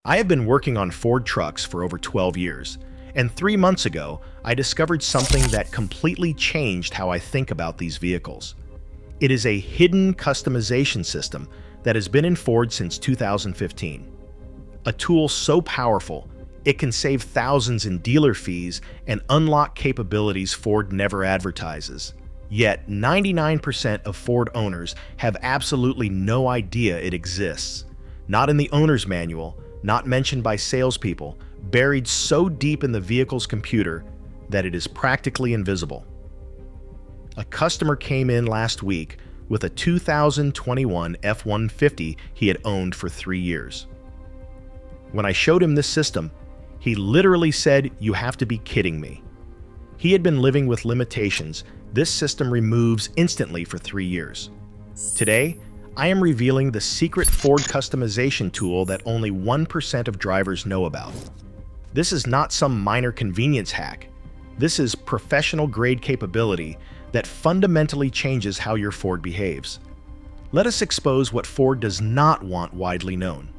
I have been working on Ford trucks for over 12 years, and 3 months ago, I discovered something that completely changed how I think about these vehicles. It is a hidden customization system that has been in Ford since 2015. A tool so powerful, it can save thousands in dealer fees and unlock capabilities Ford never advertises. Yet, 99% of Ford owners have absolutely no idea it exists. Not in the owner's manual, not mentioned by salespeople, buried so deep in the vehicle's computer that it is practically invisible. A customer came in last week with a 2021 F-150 he had owned for 3 years. When I showed him this system, he literally said, "You have to be kidding me." He had been living with limitations this system removes instantly for 3 years. Today, I am revealing the secret Ford customization tool that only 1% of drivers know about. This is not some minor convenience hack. This is professional-grade capability that fundamentally changes how your Ford behaves. Let us expose what Ford does not want widely known.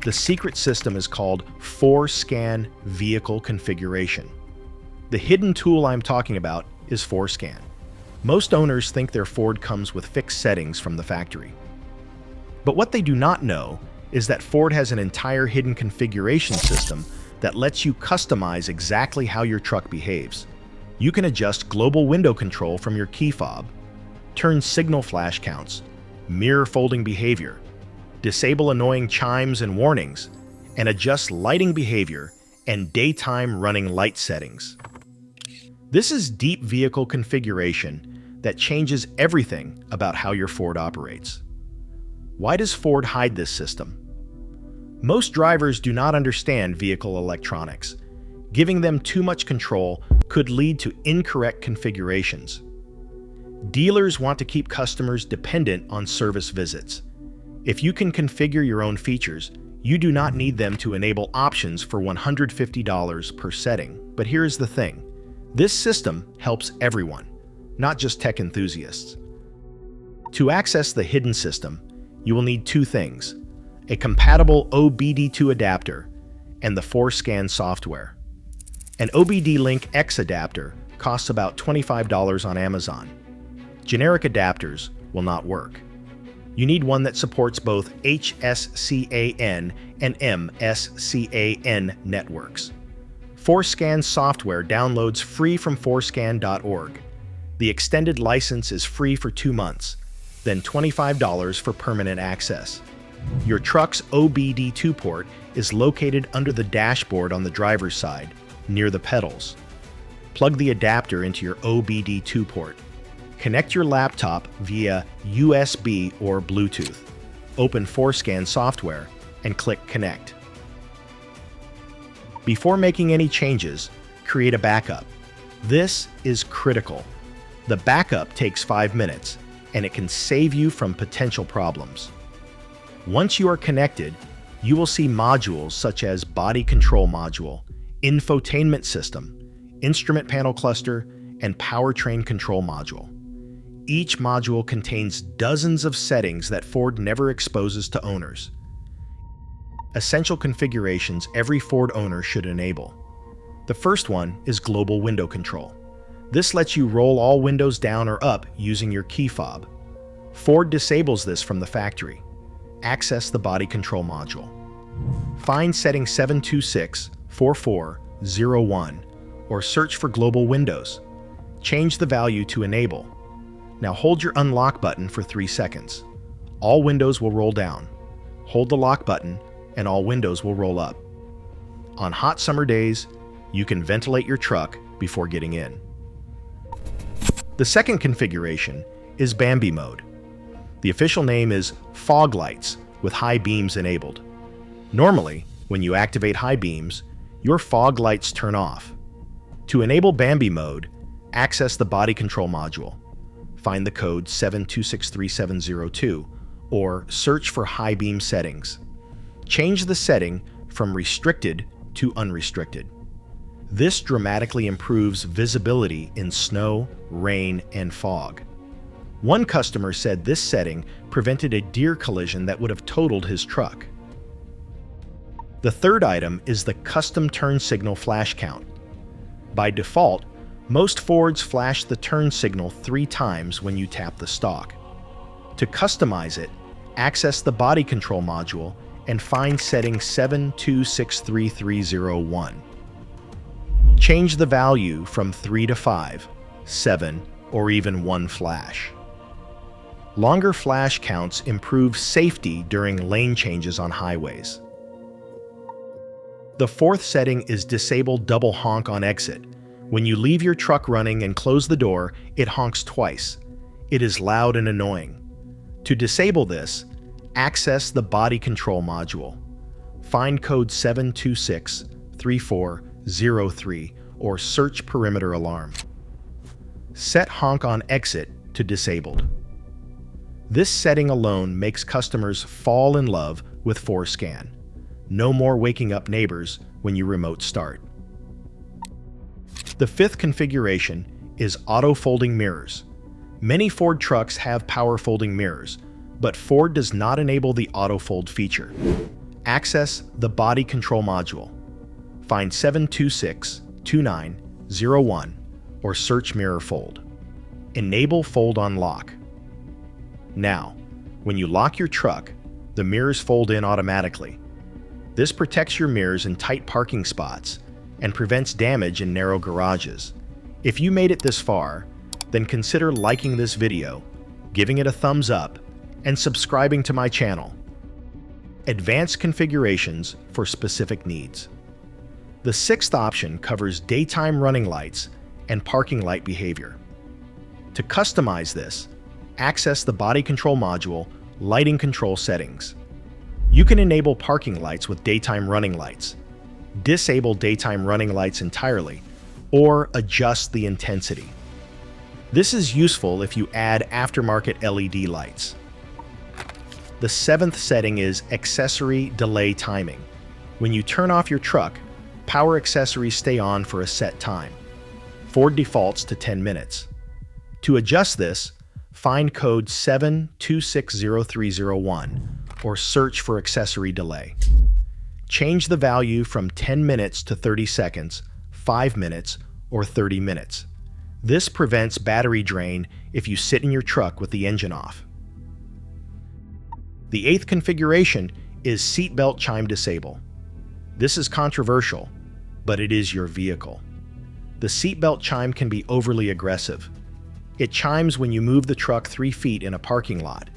The secret system is called 4Scan Vehicle Configuration. The hidden tool I'm talking about is 4Scan. Most owners think their Ford comes with fixed settings from the factory. But what they do not know is that Ford has an entire hidden configuration system that lets you customize exactly how your truck behaves. You can adjust global window control from your key fob, turn signal flash counts, mirror folding behavior, disable annoying chimes and warnings, and adjust lighting behavior and daytime running light settings. This is deep vehicle configuration that changes everything about how your Ford operates. Why does Ford hide this system? Most drivers do not understand vehicle electronics. Giving them too much control could lead to incorrect configurations. Dealers want to keep customers dependent on service visits. If you can configure your own features, you do not need them to enable options for $150 per setting. But here's the thing. This system helps everyone, not just tech enthusiasts. To access the hidden system, you will need 2 things: a compatible OBD2 adapter and the 4Scan software. An OBD-Link X adapter costs about $25 on Amazon. Generic adapters will not work. You need one that supports both HSCAN and MSCAN networks. 4Scan software downloads free from 4scan.org. The extended license is free for 2 months, then $25 for permanent access. Your truck's OBD2 port is located under the dashboard on the driver's side, near the pedals. Plug the adapter into your OBD2 port. Connect your laptop via USB or Bluetooth. Open 4Scan software and click Connect. Before making any changes, create a backup. This is critical. The backup takes 5 minutes, and it can save you from potential problems. Once you are connected, you will see modules such as body control module, infotainment system, instrument panel cluster, and powertrain control module. Each module contains dozens of settings that Ford never exposes to owners. Essential configurations every Ford owner should enable. The first one is global window control. This lets you roll all windows down or up using your key fob. Ford disables this from the factory. Access the body control module. Find setting 7264401 or search for global windows. Change the value to enable. Now hold your unlock button for 3 seconds. All windows will roll down. Hold the lock button and all windows will roll up. On hot summer days, you can ventilate your truck before getting in. The second configuration is Bambi mode. The official name is fog lights with high beams enabled. Normally, when you activate high beams, your fog lights turn off. To enable Bambi mode, access the body control module. Find the code 7263702 or search for high beam settings. Change the setting from restricted to unrestricted. This dramatically improves visibility in snow, rain, and fog. One customer said this setting prevented a deer collision that would have totaled his truck. The third item is the custom turn signal flash count. By default, most Fords flash the turn signal 3 times when you tap the stalk. To customize it, access the body control module and find setting 7263301. Change the value from 3 to 5, 7, or even 1 flash. Longer flash counts improve safety during lane changes on highways. The fourth setting is disable double honk on exit. When you leave your truck running and close the door, it honks twice. It is loud and annoying. To disable this, access the body control module. Find code 7263403 or search perimeter alarm. Set honk on exit to disabled. This setting alone makes customers fall in love with ForScan. No more waking up neighbors when you remote start. The fifth configuration is auto-folding mirrors. Many Ford trucks have power folding mirrors, but Ford does not enable the auto-fold feature. Access the body control module. Find 7262901 or search mirror fold. Enable fold on lock. Now, when you lock your truck, the mirrors fold in automatically. This protects your mirrors in tight parking spots and prevents damage in narrow garages. If you made it this far, then consider liking this video, giving it a thumbs up, and subscribing to my channel. Advanced configurations for specific needs. The sixth option covers daytime running lights and parking light behavior. To customize this, access the body control module, lighting control settings. You can enable parking lights with daytime running lights, disable daytime running lights entirely, or adjust the intensity. This is useful if you add aftermarket LED lights. The seventh setting is accessory delay timing. When you turn off your truck, power accessories stay on for a set time. Ford defaults to 10 minutes. To adjust this, find code 7260301 or search for accessory delay. Change the value from 10 minutes to 30 seconds, 5 minutes, or 30 minutes. This prevents battery drain if you sit in your truck with the engine off. The eighth configuration is seatbelt chime disable. This is controversial, but it is your vehicle. The seatbelt chime can be overly aggressive. It chimes when you move the truck 3 feet in a parking lot.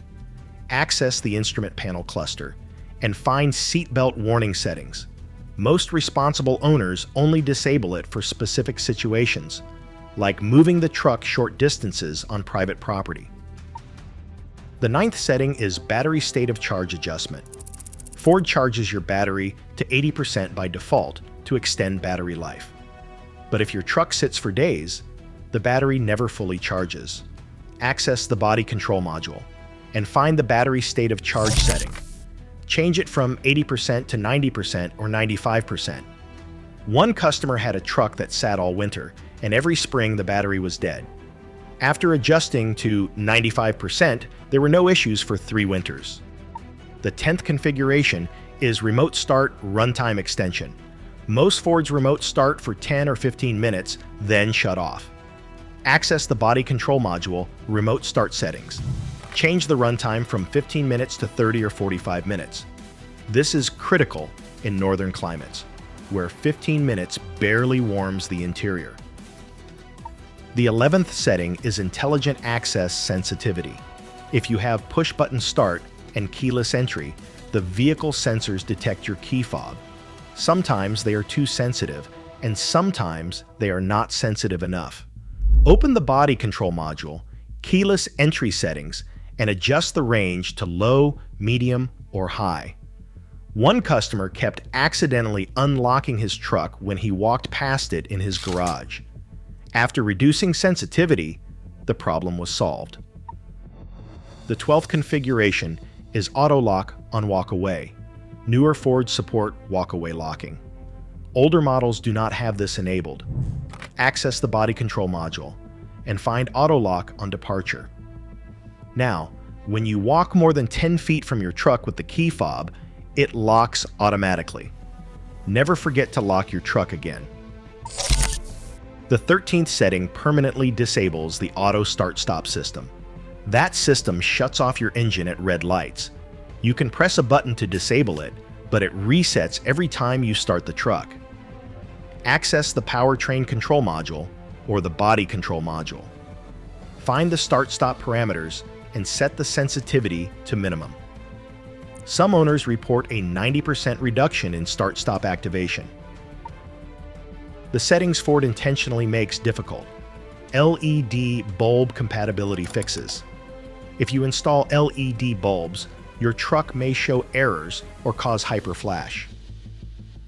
Access the instrument panel cluster and find seatbelt warning settings. Most responsible owners only disable it for specific situations, like moving the truck short distances on private property. The ninth setting is battery state of charge adjustment. Ford charges your battery to 80% by default to extend battery life. But if your truck sits for days, the battery never fully charges. Access the body control module and find the battery state of charge setting. Change it from 80% to 90% or 95%. One customer had a truck that sat all winter, and every spring the battery was dead. After adjusting to 95%, there were no issues for 3 winters. The 10th configuration is remote start runtime extension. Most Fords remote start for 10 or 15 minutes, then shut off. Access the body control module, remote start settings. Change the runtime from 15 minutes to 30 or 45 minutes. This is critical in northern climates, where 15 minutes barely warms the interior. The 11th setting is intelligent access sensitivity. If you have push-button start and keyless entry, the vehicle sensors detect your key fob. Sometimes they are too sensitive, and sometimes they are not sensitive enough. Open the body control module, keyless entry settings, and adjust the range to low, medium, or high. One customer kept accidentally unlocking his truck when he walked past it in his garage. After reducing sensitivity, the problem was solved. The 12th configuration is auto lock on walk-away. Newer Fords support walk-away locking. Older models do not have this enabled. Access the body control module and find auto lock on departure. Now, when you walk more than 10 feet from your truck with the key fob, it locks automatically. Never forget to lock your truck again. The 13th setting permanently disables the auto start-stop system. That system shuts off your engine at red lights. You can press a button to disable it, but it resets every time you start the truck. Access the powertrain control module or the body control module. Find the start-stop parameters and set the sensitivity to minimum. Some owners report a 90% reduction in start-stop activation. The settings Ford intentionally makes difficult. LED bulb compatibility fixes. If you install LED bulbs, your truck may show errors or cause hyperflash.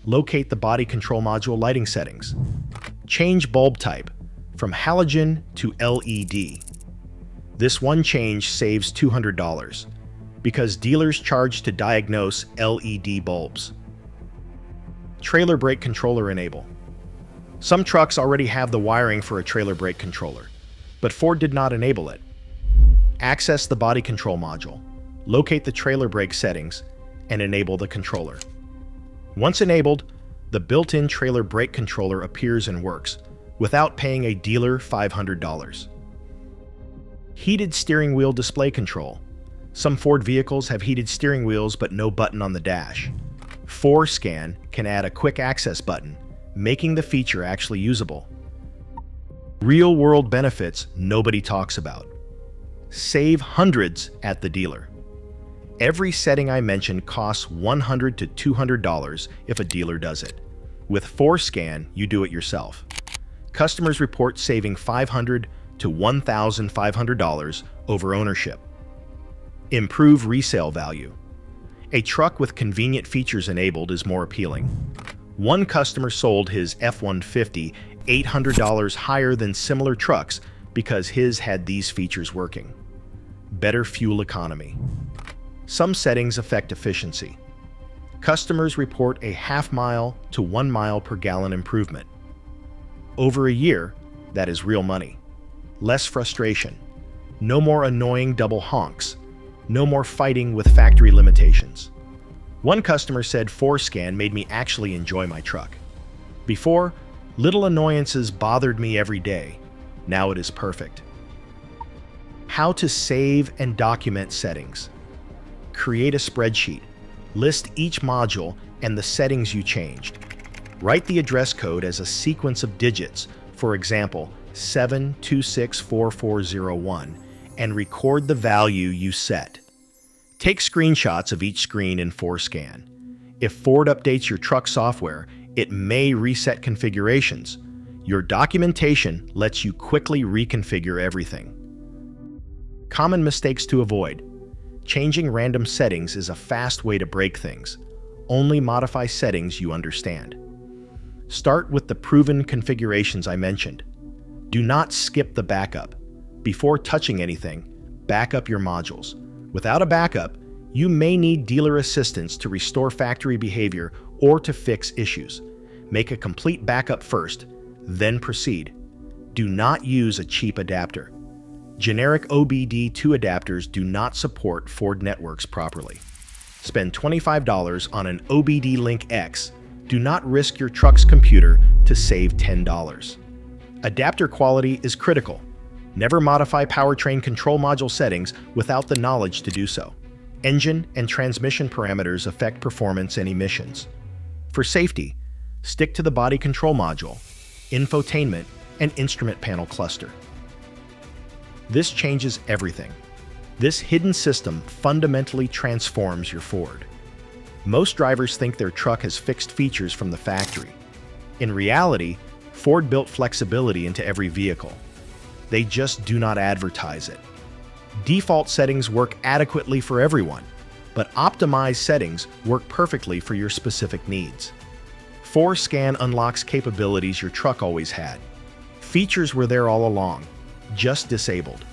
Locate the body control module lighting settings. Change bulb type from halogen to LED. This one change saves $200 because dealers charge to diagnose LED bulbs. Trailer brake controller enable. Some trucks already have the wiring for a trailer brake controller, but Ford did not enable it. Access the body control module, locate the trailer brake settings, and enable the controller. Once enabled, the built-in trailer brake controller appears and works without paying a dealer $500. Heated steering wheel display control. Some Ford vehicles have heated steering wheels but no button on the dash. ForScan can add a quick access button, making the feature actually usable. Real-world benefits nobody talks about. Save hundreds at the dealer. Every setting I mentioned costs $100 to $200 if a dealer does it. With ForScan, you do it yourself. Customers report saving $500 to $1,500 over ownership. Improve resale value. A truck with convenient features enabled is more appealing. One customer sold his F-150 $800 higher than similar trucks because his had these features working. Better fuel economy. Some settings affect efficiency. Customers report a half-mile to 1 mile per gallon improvement. Over a year, that is real money. Less frustration. No more annoying double honks. No more fighting with factory limitations. One customer said ForScan made me actually enjoy my truck. Before, little annoyances bothered me every day. Now it is perfect. How to save and document settings. Create a spreadsheet. List each module and the settings you changed. Write the address code as a sequence of digits, for example, 7264401, and record the value you set. Take screenshots of each screen in ForScan. If Ford updates your truck software, it may reset configurations. Your documentation lets you quickly reconfigure everything. Common mistakes to avoid. Changing random settings is a fast way to break things. Only modify settings you understand. Start with the proven configurations I mentioned. Do not skip the backup. Before touching anything, back up your modules. Without a backup, you may need dealer assistance to restore factory behavior or to fix issues. Make a complete backup first, then proceed. Do not use a cheap adapter. Generic OBD2 adapters do not support Ford networks properly. Spend $25 on an OBD Link X. Do not risk your truck's computer to save $10. Adapter quality is critical. Never modify powertrain control module settings without the knowledge to do so. Engine and transmission parameters affect performance and emissions. For safety, stick to the body control module, infotainment, and instrument panel cluster. This changes everything. This hidden system fundamentally transforms your Ford. Most drivers think their truck has fixed features from the factory. In reality, Ford built flexibility into every vehicle. They just do not advertise it. Default settings work adequately for everyone, but optimized settings work perfectly for your specific needs. ForScan unlocks capabilities your truck always had. Features were there all along, just disabled.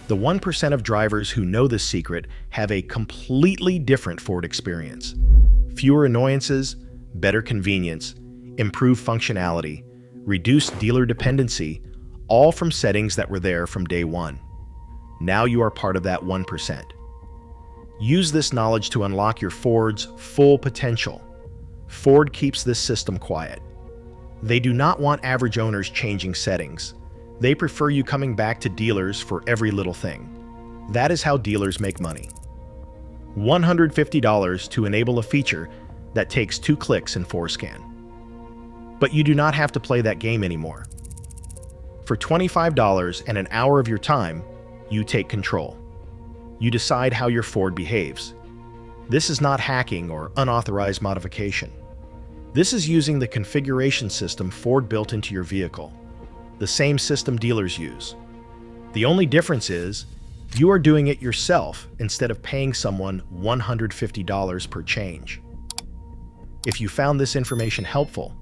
The 1% of drivers who know this secret have a completely different Ford experience. Fewer annoyances, better convenience, improved functionality, reduced dealer dependency, all from settings that were there from day one. Now you are part of that 1%. Use this knowledge to unlock your Ford's full potential. Ford keeps this system quiet. They do not want average owners changing settings. They prefer you coming back to dealers for every little thing. That is how dealers make money. $150 to enable a feature that takes 2 clicks in ForeScan. But you do not have to play that game anymore. For $25 and an hour of your time, you take control. You decide how your Ford behaves. This is not hacking or unauthorized modification. This is using the configuration system Ford built into your vehicle, the same system dealers use. The only difference is you are doing it yourself instead of paying someone $150 per change. If you found this information helpful,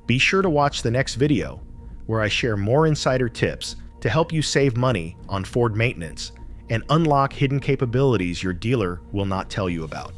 be sure to watch the next video where I share more insider tips to help you save money on Ford maintenance and unlock hidden capabilities your dealer will not tell you about.